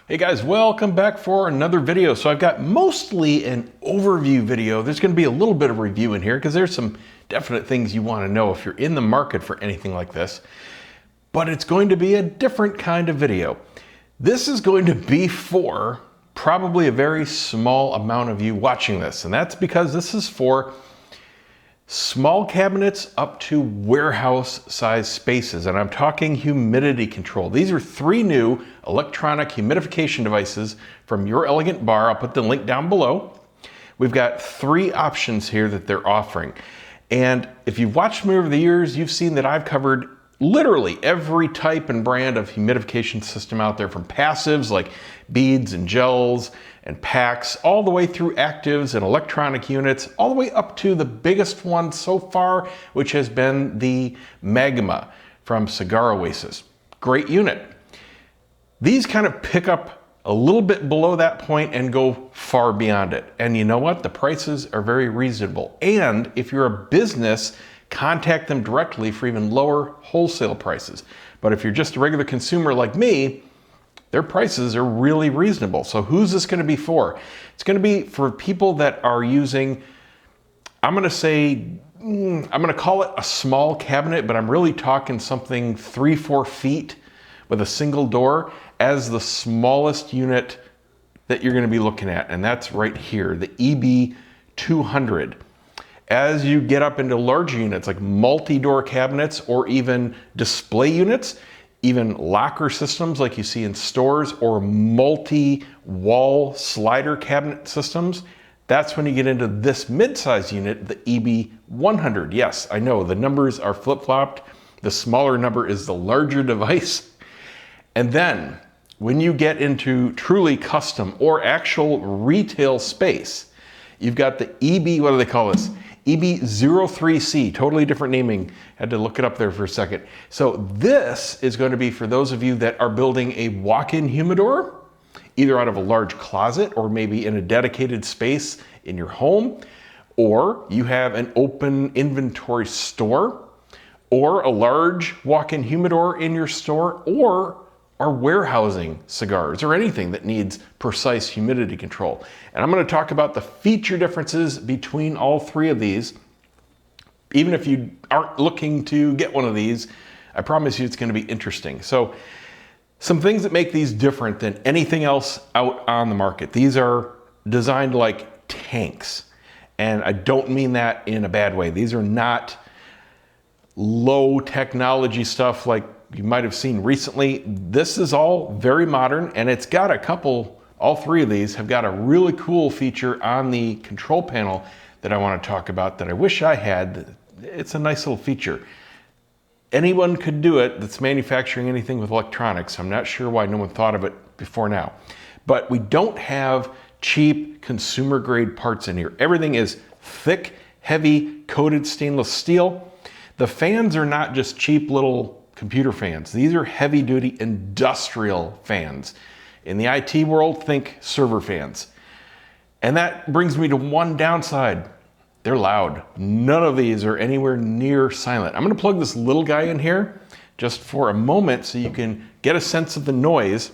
Hey guys, welcome back for another video. So I've got mostly an overview video. There's going to be a little bit of review in here because there's some definite things you want to know if you're in the market for anything like this. But it's going to be a different kind of video. This is going to be for probably a very small amount of you watching this. And that's because this is for small cabinets up to warehouse size spaces. And I'm talking humidity control. These are 3 new electronic humidification devices from Your Elegant Bar. I'll put the link down below. We've got 3 options here that they're offering. And if you've watched me over the years, you've seen that I've covered literally every type and brand of humidification system out there, from passives like beads and gels and packs, all the way through actives and electronic units, all the way up to the biggest one so far, which has been the Magma from Cigar. Great unit. These kind of pick up a little bit below that point and go far beyond it. And you know what? The prices are very reasonable. And if you're a business, contact them directly for even lower wholesale prices. But if you're just a regular consumer like me, their prices are really reasonable. So who's this going to be for? It's going to be for people that are using, I'm going to call it a small cabinet, but I'm really talking something 3-4 feet with a single door as the smallest unit that you're going to be looking at. And that's right here, the EB200. As you get up into larger units like multi-door cabinets or even display units, even locker systems like you see in stores, or multi-wall slider cabinet systems, that's when you get into this mid-size unit, the EB100. Yes, I know the numbers are flip-flopped. The smaller number is the larger device. And then when you get into truly custom or actual retail space, you've got the EB, what do they call this? EB03C, totally different naming. Had to look it up there for a second. So this is going to be for those of you that are building a walk-in humidor, either out of a large closet or maybe in a dedicated space in your home, or you have an open inventory store, or a large walk-in humidor in your store, or are warehousing cigars or anything that needs precise humidity control. And I'm going to talk about the feature differences between all 3 of these. Even if you aren't looking to get one of these, I promise you it's going to be interesting. So some things that make these different than anything else out on the market. These are designed like tanks. And I don't mean that in a bad way. These are not low technology stuff like you might have seen recently. This is all very modern, and it's got a couple, all 3 of these have got a really cool feature on the control panel that I want to talk about that I wish I had. It's a nice little feature. Anyone could do it that's manufacturing anything with electronics. I'm not sure why no one thought of it before now. But we don't have cheap consumer grade parts in here. Everything is thick, heavy, coated stainless steel. The fans are not just cheap little computer fans. These are heavy duty industrial fans. In the IT world, think server fans. And that brings me to one downside. They're loud. None of these are anywhere near silent. I'm going to plug this little guy in here just for a moment so you can get a sense of the noise.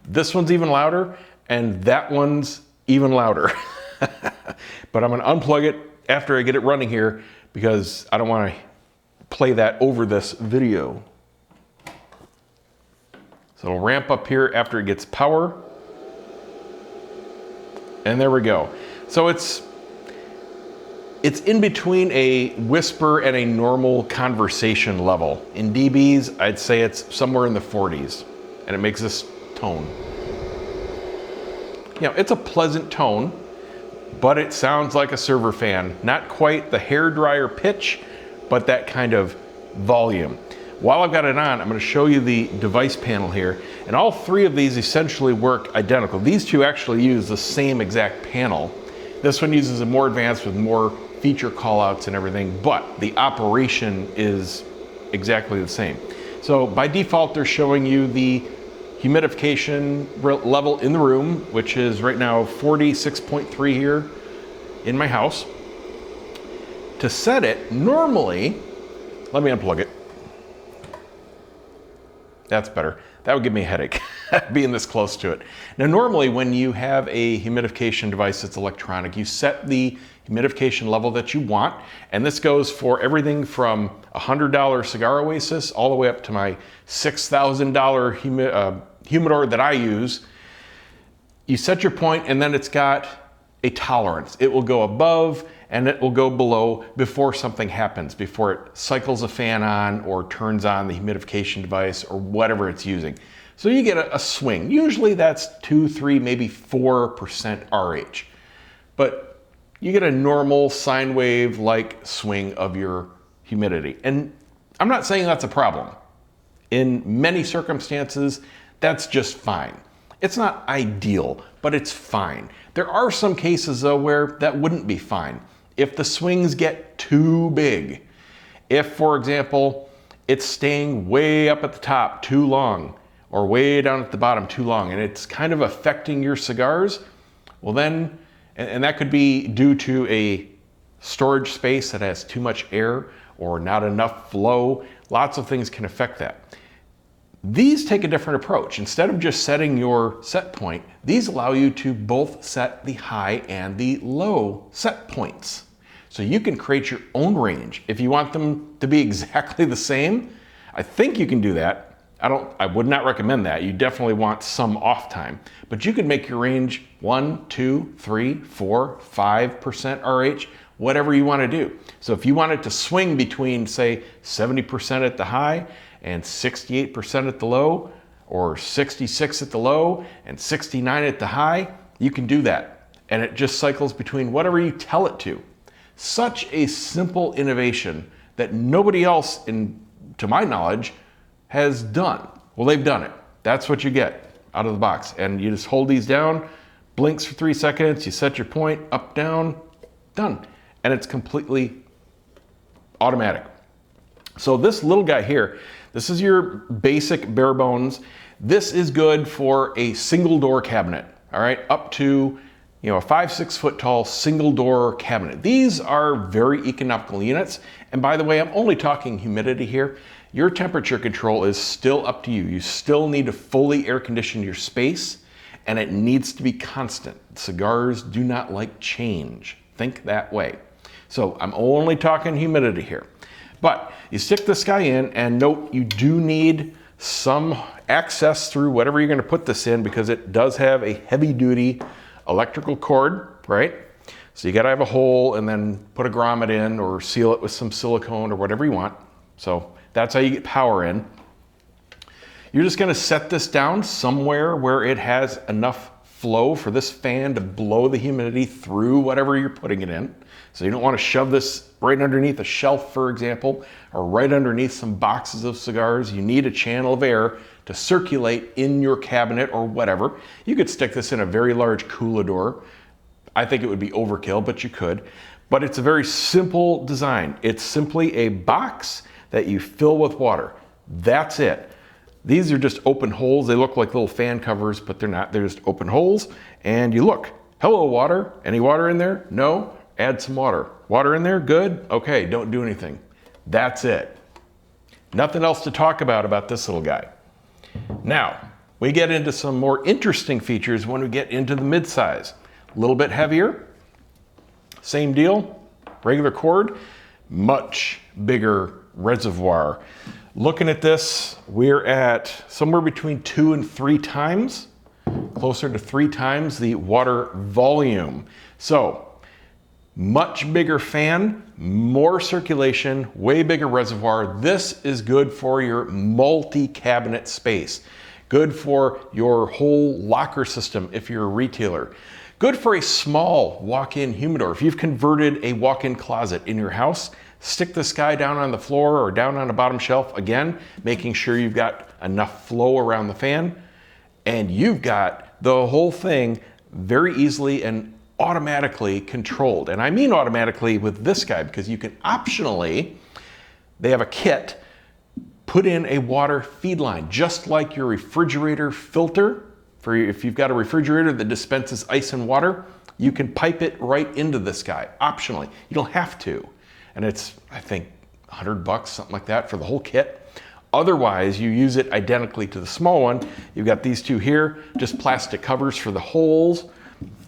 This one's even louder, and that one's even louder. But I'm going to unplug it after I get it running here because I don't want to play that over this video. So it'll ramp up here after it gets power. And there we go. So it's in between a whisper and a normal conversation level. In dBs, I'd say it's somewhere in the 40s, and it makes this tone. You know, it's a pleasant tone, but it sounds like a server fan. Not quite the hairdryer pitch, but that kind of volume. While I've got it on, I'm going to show you the device panel here. And all 3 of these essentially work identical. These 2 actually use the same exact panel. This one uses a more advanced with more feature callouts and everything, but the operation is exactly the same. So by default, they're showing you the humidification level in the room, which is right now 46.3 here in my house. To set it, normally, let me unplug it. That's better. That would give me a headache, being this close to it. Now, normally when you have a humidification device that's electronic, you set the humidification level that you want, and this goes for everything from a $100 Cigar Oasis all the way up to my $6,000 humidor that I use. You set your point, and then it's got a tolerance. It will go above and it will go below before something happens, before it cycles a fan on or turns on the humidification device or whatever it's using. So you get a swing. Usually that's 2, 3, maybe 4% RH. But you get a normal sine wave like swing of your humidity. And I'm not saying that's a problem. In many circumstances, that's just fine. It's not ideal, but it's fine. There are some cases though where that wouldn't be fine. If the swings get too big, if for example, it's staying way up at the top too long or way down at the bottom too long and it's kind of affecting your cigars, well then, and that could be due to a storage space that has too much air or not enough flow. Lots of things can affect that. These take a different approach. Instead of just setting your set point, these allow you to both set the high and the low set points. So you can create your own range. If you want them to be exactly the same, I think you can do that. I would not recommend that. You definitely want some off time, but you can make your range 1, 2, 3, 4, 5% RH, whatever you want to do. So if you want it to swing between say 70% at the high and 68% at the low, or 66 at the low and 69 at the high, you can do that. And it just cycles between whatever you tell it to. Such a simple innovation that nobody else, to my knowledge, has done. Well, they've done it. That's what you get out of the box. And you just hold these down, blinks for 3 seconds, you set your point, up, down, done. And it's completely automatic. So this little guy here, this is your basic bare bones. This is good for a single door cabinet, all right? Up to, a 5-6 foot tall single door cabinet. These are very economical units. And by the way, I'm only talking humidity here. Your temperature control is still up to you. You still need to fully air condition your space, and it needs to be constant. Cigars do not like change. Think that way. So I'm only talking humidity here. But you stick this guy in, and note you do need some access through whatever you're going to put this in, because it does have a heavy duty electrical cord, right? So you got to have a hole and then put a grommet in or seal it with some silicone or whatever you want. So that's how you get power in. You're just going to set this down somewhere where it has enough flow for this fan to blow the humidity through whatever you're putting it in. So you don't want to shove this right underneath a shelf, for example, or right underneath some boxes of cigars. You need a channel of air to circulate in your cabinet or whatever. You could stick this in a very large coolador. I think it would be overkill, but you could. But it's a very simple design. It's simply a box that you fill with water. That's it. These are just open holes. They look like little fan covers, but they're not. They're just open holes. And you look, hello, water. Any water in there? No. Add some water. Water in there? Good. Okay, don't do anything. That's it. Nothing else to talk about this little guy. Now, we get into some more interesting features when we get into the midsize. A little bit heavier. Same deal. Regular cord. Much bigger reservoir. Looking at this, we're at somewhere between 2 and 3 times, closer to 3 times the water volume. So, much bigger fan, more circulation, way bigger reservoir. This is good for your multi-cabinet space. Good for your whole locker system if you're a retailer. Good for a small walk-in humidor. If you've converted a walk-in closet in your house, stick this guy down on the floor or down on the bottom shelf, again, making sure you've got enough flow around the fan, and you've got the whole thing very easily and automatically controlled. And I mean automatically with this guy, because you can optionally, they have a kit, put in a water feed line, just like your refrigerator filter. For if you've got a refrigerator that dispenses ice and water, you can pipe it right into this guy, optionally. You don't have to. And it's, I think, $100, something like that for the whole kit. Otherwise, you use it identically to the small one. You've got these two here, just plastic covers for the holes.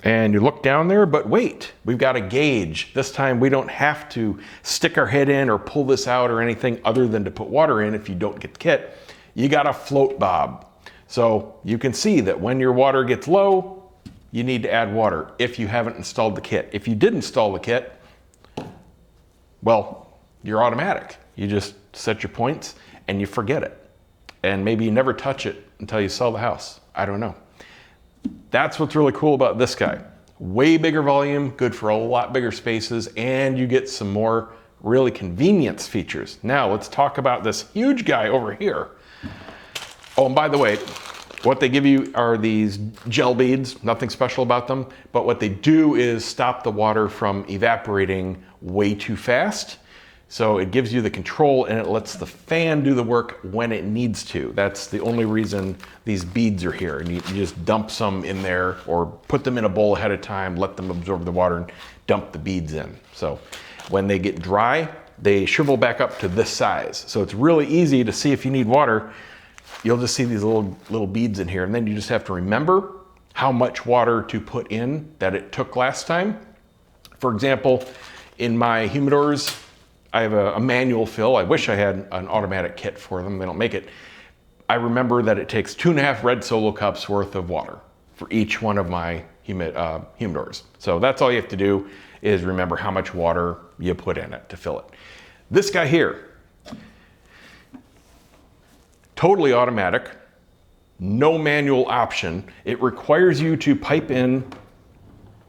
And you look down there, but wait, we've got a gauge. This time we don't have to stick our head in or pull this out or anything other than to put water in if you don't get the kit. You got a float bob. So you can see that when your water gets low, you need to add water if you haven't installed the kit. If you did install the kit, well, you're automatic. You just set your points and you forget it. And maybe you never touch it until you sell the house. I don't know. That's what's really cool about this guy. Way bigger volume, good for a lot bigger spaces, and you get some more really convenience features. Now let's talk about this huge guy over here. Oh, and by the way, what they give you are these gel beads, nothing special about them, but what they do is stop the water from evaporating way too fast. So it gives you the control and it lets the fan do the work when it needs to. That's the only reason these beads are here. And you just dump some in there or put them in a bowl ahead of time, let them absorb the water and dump the beads in. So when they get dry, they shrivel back up to this size. So it's really easy to see if you need water. You'll just see these little beads in here. And then you just have to remember how much water to put in that it took last time. For example, in my Humidors, I have a manual fill. I wish I had an automatic kit for them. They don't make it. I remember that it takes 2.5 red Solo cups worth of water for each one of my Humidors. So that's all you have to do is remember how much water you put in it to fill it. This guy here, totally automatic, no manual option. It requires you to pipe in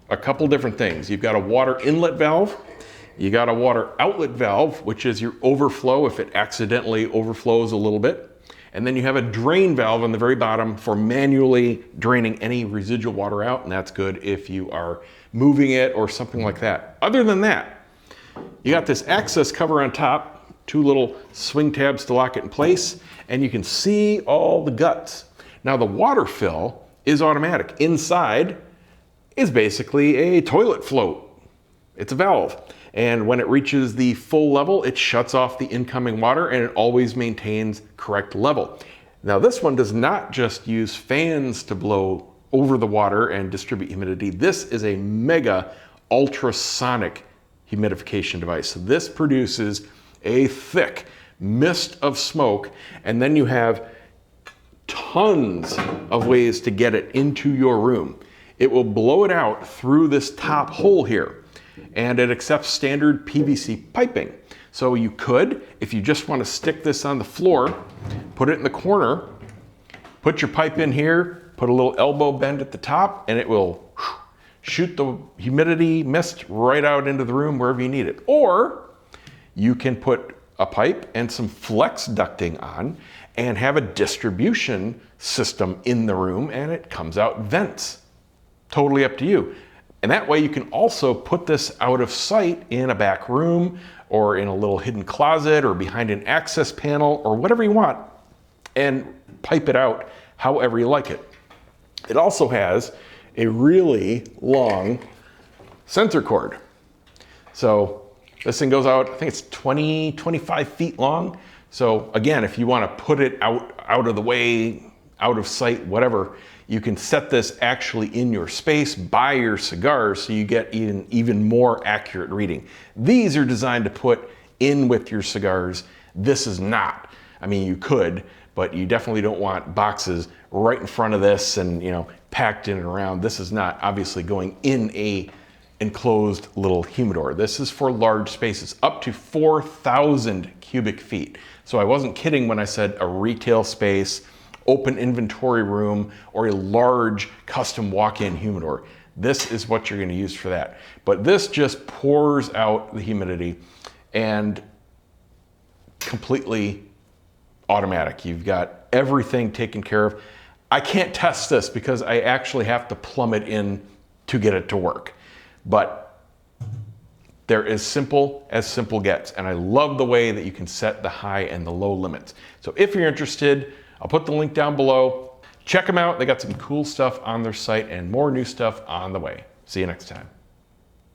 a couple different things. You've got a water inlet valve. You got a water outlet valve, which is your overflow if it accidentally overflows a little bit. And then you have a drain valve on the very bottom for manually draining any residual water out. And that's good if you are moving it or something like that. Other than that, you got this access cover on top, two little swing tabs to lock it in place, and you can see all the guts. Now the water fill is automatic. Inside is basically a toilet float. It's a valve. And when it reaches the full level, it shuts off the incoming water and it always maintains correct level. Now this one does not just use fans to blow over the water and distribute humidity. This is a mega ultrasonic humidification device. So this produces a thick mist of smoke, and then you have tons of ways to get it into your room. It will blow it out through this top hole here. And it accepts standard PVC piping. So you could, if you just want to stick this on the floor, put it in the corner, put your pipe in here, put a little elbow bend at the top, and it will shoot the humidity mist right out into the room wherever you need it. Or you can put a pipe and some flex ducting on and have a distribution system in the room and it comes out vents. Totally up to you. And that way you can also put this out of sight in a back room or in a little hidden closet or behind an access panel or whatever you want and pipe it out however you like it. It also has a really long sensor cord. So this thing goes out, I think it's 25 feet long. So again, if you want to put it out of the way, out of sight, whatever, you can set this actually in your space by your cigars so you get even more accurate reading. These are designed to put in with your cigars. This is not. I mean, you could, but you definitely don't want boxes right in front of this and, you know, packed in and around. This is not obviously going in a enclosed little humidor. This is for large spaces, up to 4,000 cubic feet. So I wasn't kidding when I said a retail space, open inventory room, or a large custom walk-in humidor. This is what you're going to use for that. But this just pours out the humidity and completely automatic. You've got everything taken care of. I can't test this because I actually have to plumb it in to get it to work. But they're as simple gets. And I love the way that you can set the high and the low limits. So if you're interested, I'll put the link down below. Check them out. They got some cool stuff on their site and more new stuff on the way. See you next time.